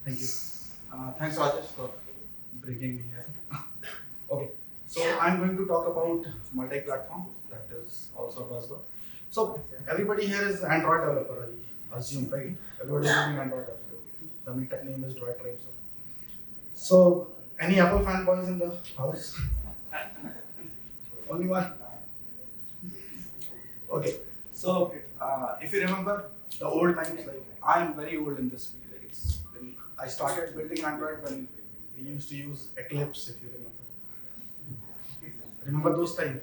Thank you. Thanks, Rajesh, for bringing me here. Okay, so I'm going to talk about multi-platform. That is also a buzzword. So everybody here is Android developer, I assume, right? Everybody is using Android developer. The meetup name is Droid Tribe. So any Apple fanboys in the house? Only one. Okay. So if you remember the old times, like I'm very old in this field. Like when I started building Android when we used to use Eclipse, if you remember. Remember those times?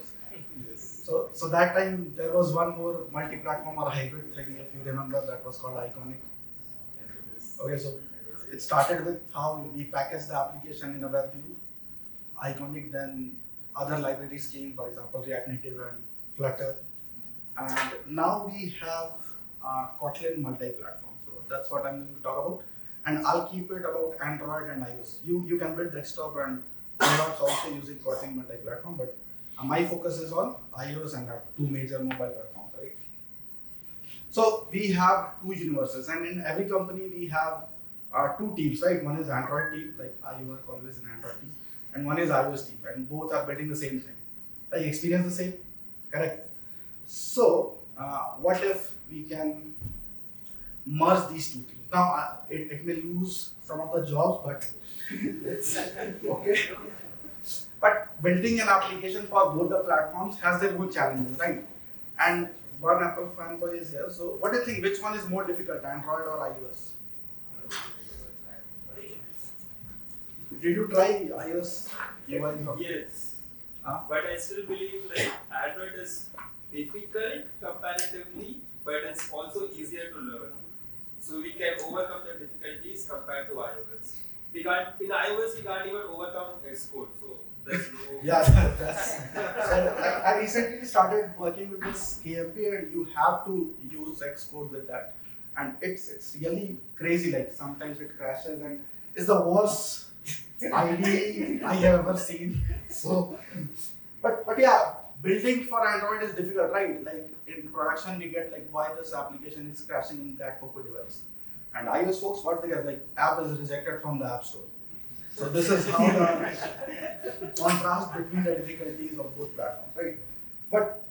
So that time there was one more multi-platform or hybrid thing, if you remember, that was called Iconic. Okay, so it started with how we packaged the application in a web view, Iconic, then other libraries came, for example, React Native and Flutter. And now we have Kotlin multi-platform. So that's what I'm going to talk about. And I'll keep it about Android and iOS. You can build desktop and apps also using Kotlin multi-platform, but my focus is on iOS and our two major mobile platforms, right? So we have two universes, and in every company we have two teams, right? One is Android team, like I work always in Android team, and one is iOS team, and both are building the same thing. Like experience the same, correct? So what if we can merge these two teams? Now it may lose some of the jobs, but it's okay. But building an application for both the platforms has their own challenges, right? And one Apple fanboy is here. So what do you think? Which one is more difficult, Android or iOS? Did you try iOS UI? Yes, but I still believe like Android is difficult comparatively, but it's also easier to learn. So we can overcome the difficulties compared to iOS. We can't in iOS we can't even overcome Xcode. So there's no. Yeah, that's. So I recently started working with this KMP, and you have to use Xcode with that, and it's really crazy. Like sometimes it crashes, and it's the worst IDE I have ever seen. So, but yeah, building for Android is difficult, right? Like in production, we get like why this application is crashing in that Poco device, and iOS folks, what they get like app is rejected from the App Store. So this is how the contrast between the difficulties of both platforms, right? But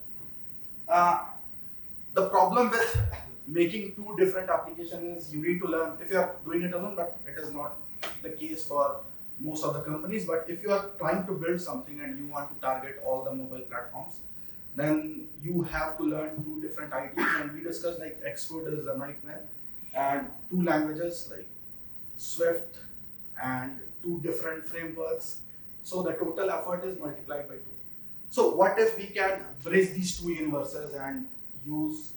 the problem with making two different applications is you need to learn. If you are doing it alone, but it is not the case for most of the companies. But if you are trying to build something and you want to target all the mobile platforms, then you have to learn two different IDs. And we discussed like Xcode is a nightmare, and two languages like Swift and two different frameworks. So the total effort is multiplied by two. So what if we can bridge these two universes and use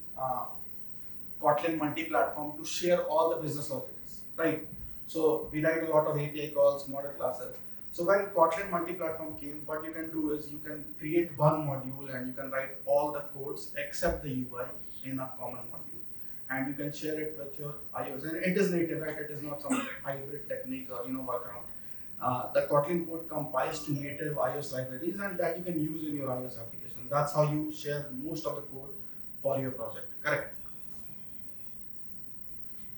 Kotlin multi-platform to share all the business logics, right? So we write a lot of API calls, model classes. So when Kotlin multi-platform came, what you can do is you can create one module and you can write all the codes except the UI in a common module. And you can share it with your iOS. And it is native, right? It is not some hybrid technique or workaround. The Kotlin code compiles to native iOS libraries, and that you can use in your iOS application. That's how you share most of the code for your project, correct?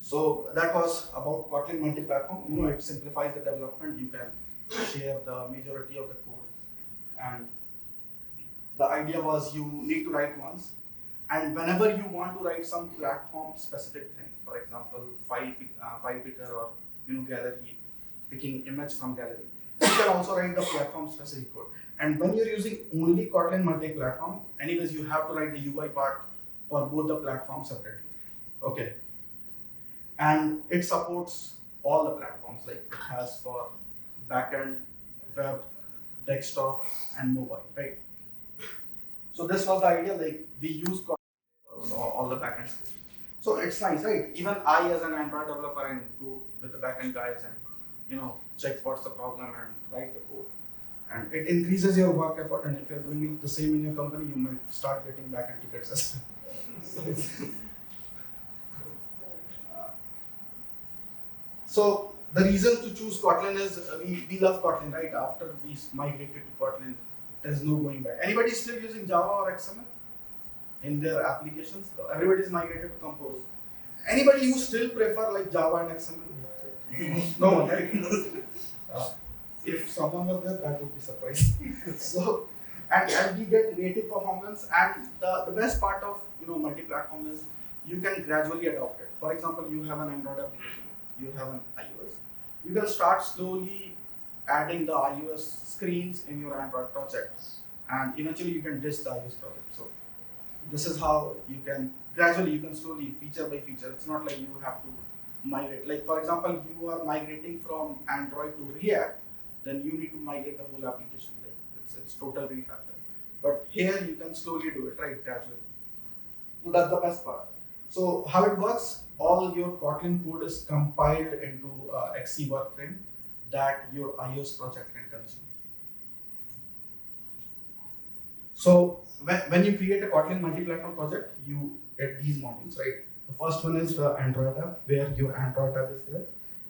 So that was about Kotlin multi-platform. It simplifies the development. You can share the majority of the code, and the idea was you need to write once, and whenever you want to write some platform-specific thing, for example, file picker or gallery, picking image from gallery, you can also write the platform-specific code. And when you're using only Kotlin multi-platform, anyways, you have to write the UI part for both the platforms separately. Okay. And it supports all the platforms, like it has for backend, web, desktop, and mobile, right? So this was the idea, like we use all the backends. So it's nice, right? Even I, as an Android developer, and go with the backend guys and check what's the problem and write the code. And it increases your work effort. And if you're doing the same in your company, you might start getting backend tickets as well. So the reason to choose Kotlin is we love Kotlin, right? After we migrated to Kotlin, there's no going back. Anybody still using Java or XML in their applications? Everybody's migrated to Compose. Anybody who still prefer like Java and XML? No one, right? If someone was there, that would be surprising. So, and we get native performance, and the best part of multi-platform is you can gradually adopt it. For example, you have an Android application, you have an iOS. You can start slowly adding the iOS screens in your Android project, and eventually you can ditch the iOS project. So this is how you can slowly, feature by feature. It's not like you have to migrate. Like for example, you are migrating from Android to React, then you need to migrate the whole application. Like it's total refactor. But here you can slowly do it, right? Gradually. So that's the best part. So how it works? All your Kotlin code is compiled into XC workframe that your iOS project can consume. So when you create a Kotlin multi-platform project, you get these modules, right? The first one is the Android app, where your Android app is there.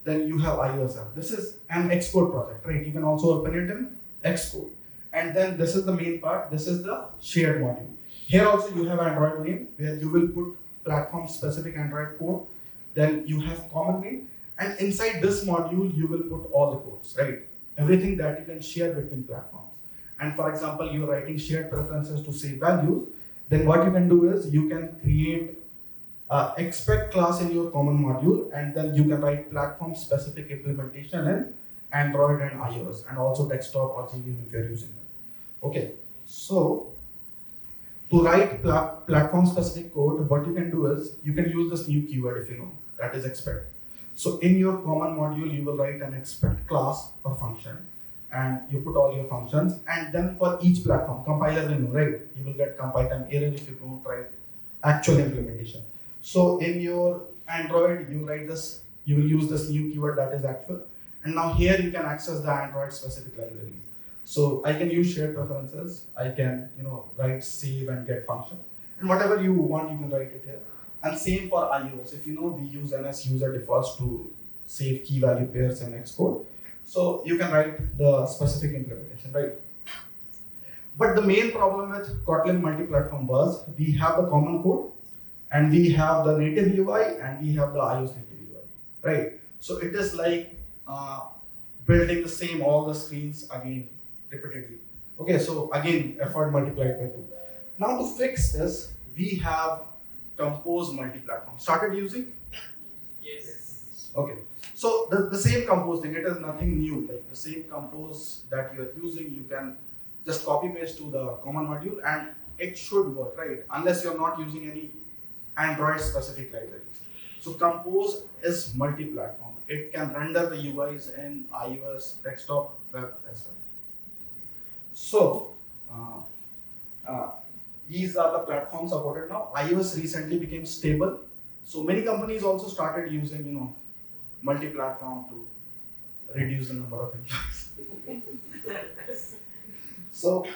Then you have iOS app. This is an Xcode project, right? You can also open it in Xcode. And then this is the main part. This is the shared module. Here also you have Android name, where you will put platform-specific Android code. Then you have common name. And inside this module, you will put all the codes, right? Everything that you can share between platforms. And for example, you're writing shared preferences to save values, then what you can do is you can create expect class in your common module, and then you can write platform specific implementation in Android and iOS, and also desktop or GVM if you're using it. Okay, so to write platform specific code, what you can do is you can use this new keyword if you know, that is expect. So in your common module, you will write an expect class or function, and you put all your functions, and then for each platform, compiler will know, right? You will get compile time error if you don't write actual implementation. So in your Android, you will use this new keyword that is actual, and now here you can access the Android specific libraries. So I can use shared preferences, I can write save and get function, and whatever you want you can write it here. And same for iOS. If you know, we use NS user defaults to save key value pairs in Xcode. So you can write the specific implementation, right? But the main problem with Kotlin multi-platform was we have the common code, and we have the native UI, and we have the iOS native UI, right? So it is like building the same all the screens again repeatedly. Okay, so again effort multiplied by 2. Now to fix this, we have Compose multi-platform. Started using? Yes. Okay. So the same Compose thing, it is nothing new. Like the same Compose that you are using, you can just copy paste to the common module and it should work, right? Unless you're not using any Android specific libraries. So Compose is multi-platform. It can render the UIs in iOS, desktop, web as well. So these are the platforms supported now. iOS recently became stable. So many companies also started using, multi-platform to reduce the number of employees. So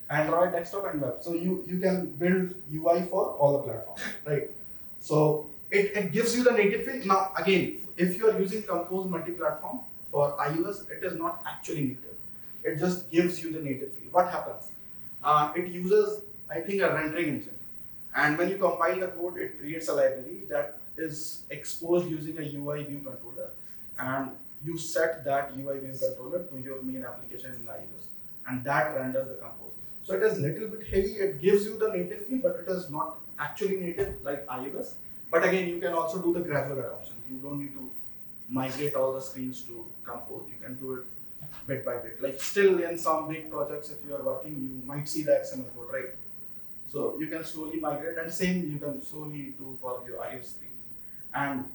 Android, desktop and web. So you can build UI for all the platforms, right? So it gives you the native feel. Now again, if you are using Compose multi-platform for iOS, it is not actually native. It just gives you the native feel. What happens? It uses, I think, a rendering engine. And when you compile the code, it creates a library that is exposed using a UI view controller. And you set that UI view controller to your main application in the iOS. And that renders the Compose. So it is a little bit heavy. It gives you the native feel, but it is not actually native like iOS. But again, you can also do the gradual adoption. You don't need to migrate all the screens to Compose. You can do it bit by bit. Like still in some big projects, if you are working, you might see the XML code, right? So you can slowly migrate, and same you can slowly do for your iOS screens. And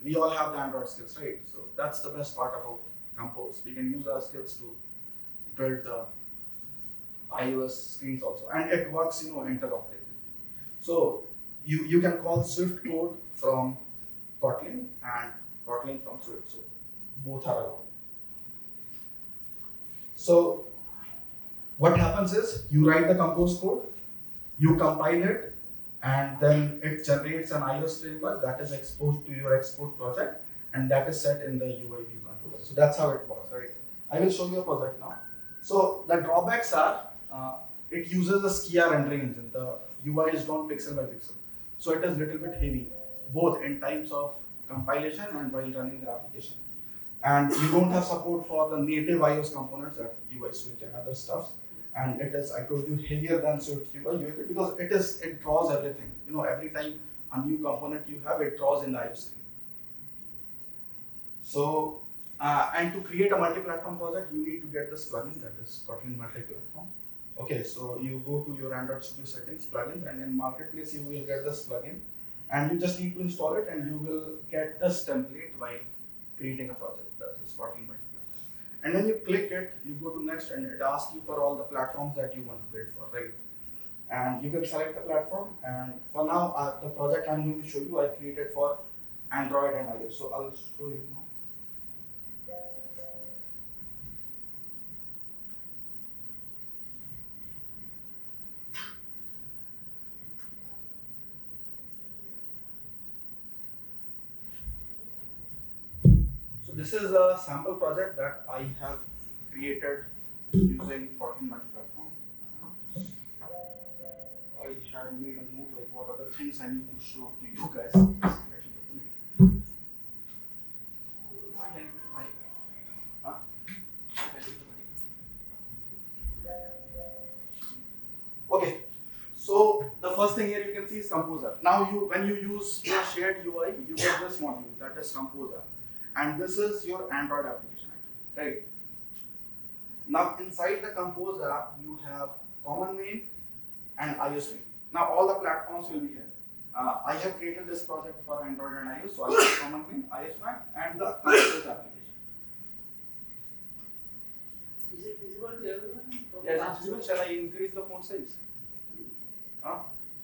we all have the Android skills, right? So that's the best part about Compose. We can use our skills to build the iOS screens also, and it works, interoperably. So you can call Swift code from Kotlin and Kotlin from Swift. So both are allowed. So what happens is you write the Compose code, you compile it, and then it generates an iOS framework that is exposed to your Xcode project, and that is set in the UI view controller. So that's how it works, right? I will show you a project now. So the drawbacks are it uses a Skia rendering engine. The UI is drawn pixel by pixel. So it is a little bit heavy, both in times of compilation and while running the application. And you don't have support for the native iOS components, that UI switch and other stuff. And it is, I told you, heavier than Swift UI because it draws everything. Every time a new component you have, it draws in the iOS screen. So, and to create a multi-platform project, you need to get this plugin, that is Kotlin multi-platform. Okay, so you go to your Android Studio settings, plugins, and in Marketplace you will get this plugin, and you just need to install it, and you will get this template while creating a project, that is Kotlin multi-platform. And when you click it, you go to next, and it asks you for all the platforms that you want to build for, right? And you can select the platform. And for now, the project I'm going to show you, I created for Android and iOS. So I'll show you now. So this is a sample project that I have created using Kotlin multi-platform. I had made a note like what are the things I need to show to you guys. Okay, so the first thing here you can see is Composer. Now when you use your shared UI, you get this module, that is Composer. And this is your Android application actually, right? Now inside the Composer, you have common main and iOS main. Now all the platforms will be here. I have created this project for Android and iOS, so I have common main, iOS Mac, and the Composer application. Is it visible to everyone? Yes, it's visible. Shall I increase the font size?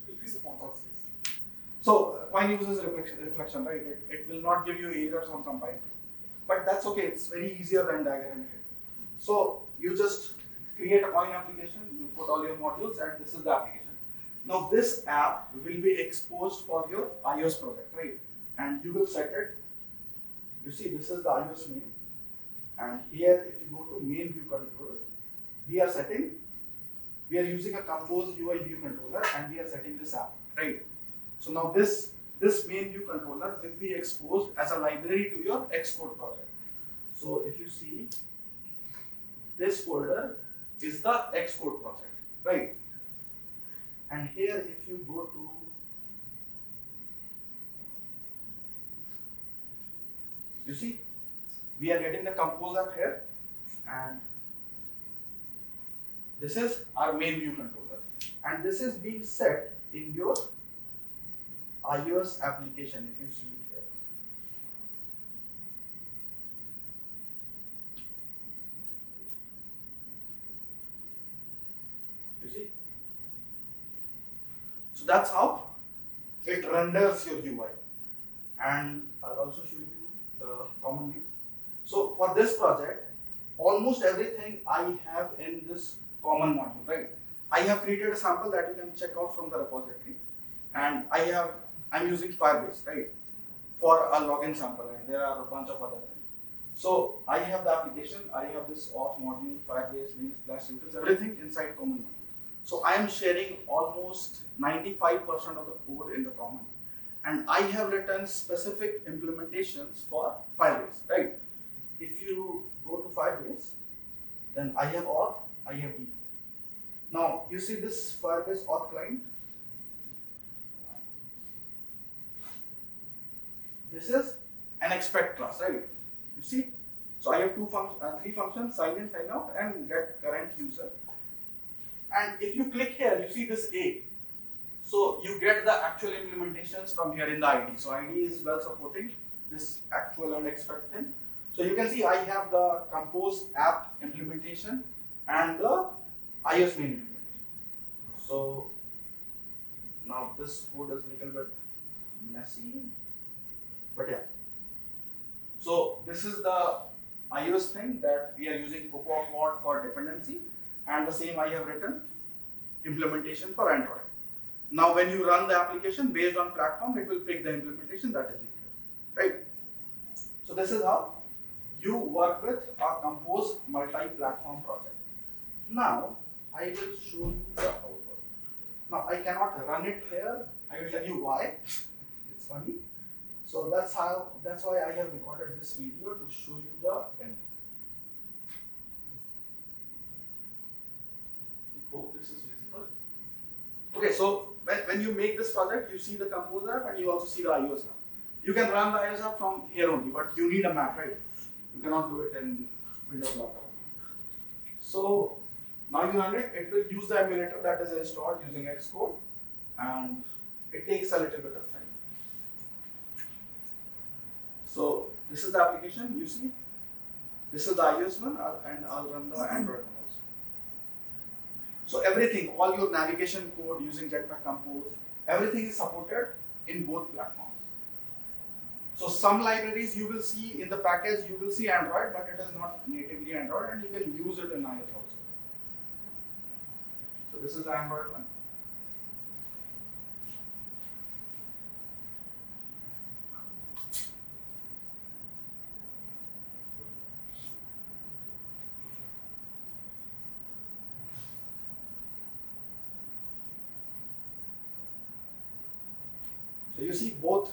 Increase the font size. So Coin uses reflection, right? It will not give you errors on compile. But that's okay, it's very easier than diagram here. So you just create a Coin application, you put all your modules, and this is the application. Now this app will be exposed for your iOS project, right? And you will set it. You see, this is the iOS main. And here, if you go to main view controller, we are using a Compose UI view controller, and we are setting this app, right? So now this main view controller will be exposed as a library to your export project. So if you see, this folder is the export project, right? And here, if you go to, you see, we are getting the Composer here, and this is our main view controller, and this is being set in your iOS application, if you see it here. You see? So that's how it renders your UI. And I'll also show you the common view. So for this project, almost everything I have in this common module, right? I have created a sample that you can check out from the repository, and I'm using Firebase, right, for a login sample, and there are a bunch of other things. So I have the application, I have this auth module, Firebase, links, flash utils, everything inside common module. So I am sharing almost 95% of the code in the common, and I have written specific implementations for Firebase, right? If you go to Firebase, then I have auth, I have DB. Now you see this Firebase auth client. This is an expect class, right? You see? So I have three functions: sign in, sign out, and get current user. And if you click here, you see this A. So you get the actual implementations from here in the ID. So ID is well supporting this actual and expect thing. So you can see I have the Compose app implementation and the iOS main implementation. So now this code is a little bit messy, but yeah. So this is the iOS thing that we are using Cocoa Quad for dependency, and the same I have written implementation for Android. Now when you run the application based on platform, it will pick the implementation that is needed, right? So this is how you work with a Compose multi-platform project. Now I will show you the output. Now I cannot run it here. I will tell you why. It's funny. So that's why I have recorded this video to show you the demo. I hope this is visible. Okay, so when you make this project, you see the Compose app and you also see the iOS app. You can run the iOS app from here only, but you need a Mac, right? You cannot do it in Windows laptop. So now you run it, it will use the emulator that is installed using Xcode, and it takes a little bit of time. So this is the application, you see. This is the iOS one, and I'll run the Android one also. So everything, all your navigation code using Jetpack Compose, everything is supported in both platforms. So some libraries you will see in the package, you will see Android, but it is not natively Android, and you can use it in iOS also. So this is the Android one. So you see both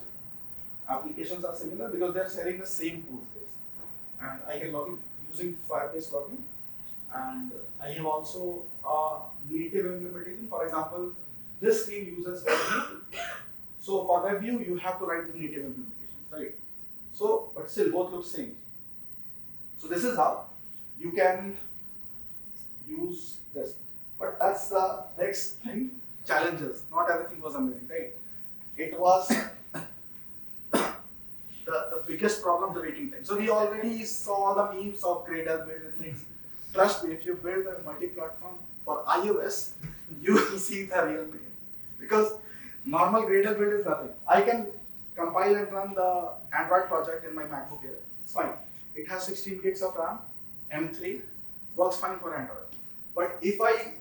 applications are similar because they are sharing the same code base. And I can log in using Firebase login. And I have also a native implementation. For example, this screen uses WebView. So for WebView, you have to write the native implementations, right? So, but still both look same. So this is how you can use this. But that's the next thing, challenges. Not everything was amazing, right? It was the biggest problem, the waiting time. So we already saw the memes of Gradle build and things. Trust me, if you build a multi-platform for iOS, you will see the real pain. Because normal Gradle build is nothing. I can compile and run the Android project in my MacBook here. It's fine. It has 16 gigs of RAM, M3, works fine for Android. But if I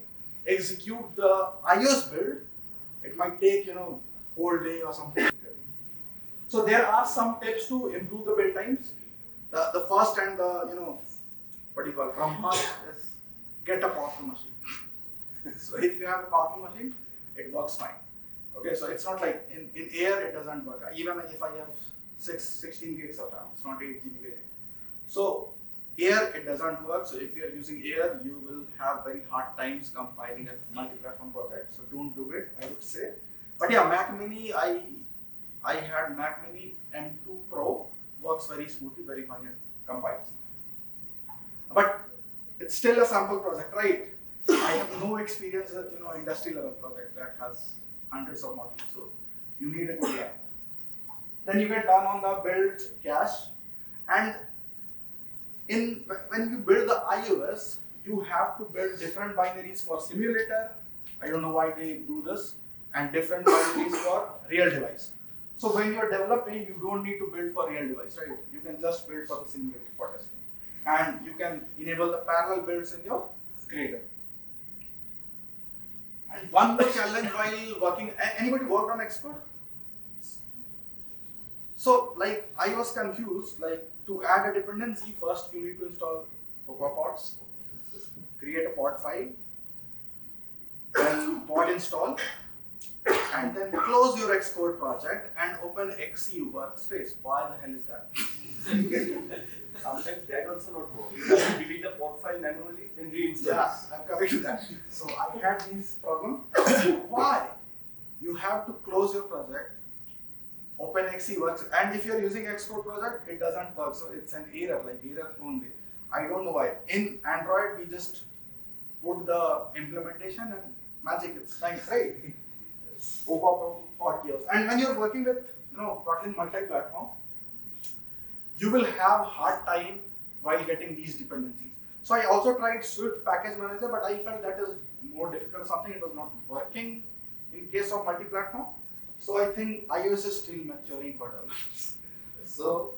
execute the iOS build, it might take, whole day or something. So there are some tips to improve the build times. The first and the, what do you call it, Brahma is get a powerful machine. So if you have a powerful machine, it works fine. Okay, so it's not like in Air it doesn't work. Even if I have 16 gigs of RAM, it's not 8 GB variant. So Air it doesn't work. So if you are using Air, you will have very hard times compiling a multi-platform project. So don't do it, I would say. But yeah, Mac Mini, I had Mac Mini M2 Pro, works very smoothly, very fine, and compiles. But it's still a sample project, right? I have no experience with industry level project that has hundreds of modules, so you need a good lab. Then you can turn on the build cache, and when you build the iOS, you have to build different binaries for simulator. I don't know why they do this, and different binaries for real device. So when you are developing, you don't need to build for real device, right? You can just build for the simulator for testing. And you can enable the parallel builds in your Gradle. And one more challenge while working, anybody worked on Xcode? So like I was confused, like to add a dependency, first you need to install Cocoa Pods, create a pod file, then pod install, and then close your Xcode project and open XE workspace. Why the hell is that? Sometimes that also not work. You have to delete the pod file manually, then reinstall. Yeah, I'm coming to that. So I had this problem. Why? You have to close your project, open XE works, and if you're using Xcode project, it doesn't work. So it's an error, like error only. I don't know why. In Android, we just put the implementation and magic, it's nice, right? Pod chaos. And when you're working with Kotlin multi-platform, you will have hard time while getting these dependencies. So I also tried Swift Package Manager, but I felt that is more difficult. Something it was not working in case of multi-platform. So I think iOS is still maturing for developers. So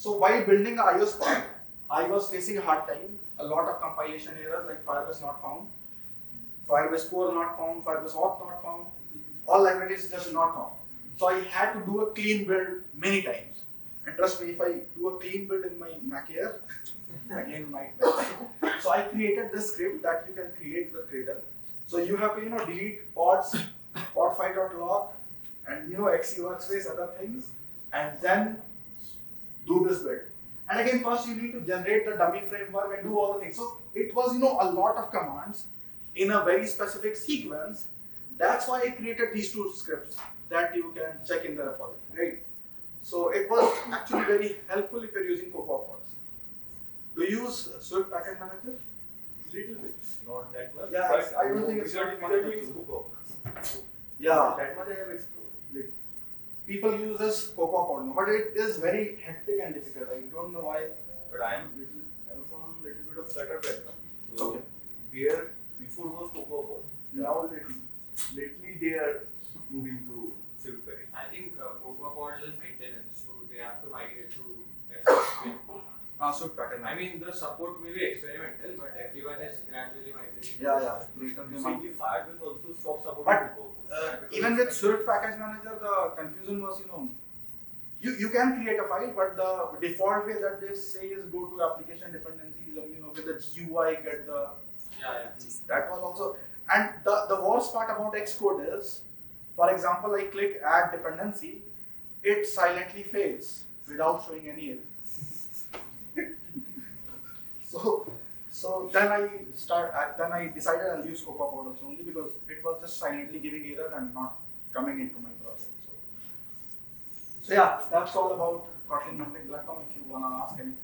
while building the iOS part, I was facing a hard time. A lot of compilation errors like Firebase not found, Firebase core not found, Firebase auth not found, all libraries just not found. So I had to do a clean build many times. And trust me, if I do a clean build in my Mac Air, again my so I created this script that you can create with Gradle. So you have to delete pods, pod file.log, and XC workspace, other things, and then do this build. And again, first you need to generate the dummy framework and do all the things. So it was a lot of commands in a very specific sequence. That's why I created these two scripts that you can check in the repository, right? So it was actually very helpful if you're using Cocoa Pods. Do you use Swift Package Manager? Little bit, not that much. Yeah, but I don't think it's we not much. don't use Cocoa. Yeah. That much I have explored. Like, People use this Cocoa Pod now, but it is very hectic and difficult. I don't know why. but I'm from little bit of Flutter background. So Okay. there before was Cocoa Pod. Yeah. Now lately they are moving to Swift package. I think Cocoa Pods is maintenance, so they have to migrate to FSP. Swift Package I Manager. mean, the support may be experimental, but everyone is gradually migrating. Yeah. Later they might. Recently Firebase also stopped supporting But, Cocoa Pod. Even with Swift Package Manager, the confusion was, you can create a file, but the default way that they say is go to application dependencies and with the GUI get the. Yeah. That was also, and the worst part about Xcode is, for example, I click add dependency, it silently fails without showing any error. So then I decided I'll use Cocoa Pod only because it was just silently giving error and not coming into my project. So yeah, that's all about Kotlin Mountain Platform. If you wanna ask anything.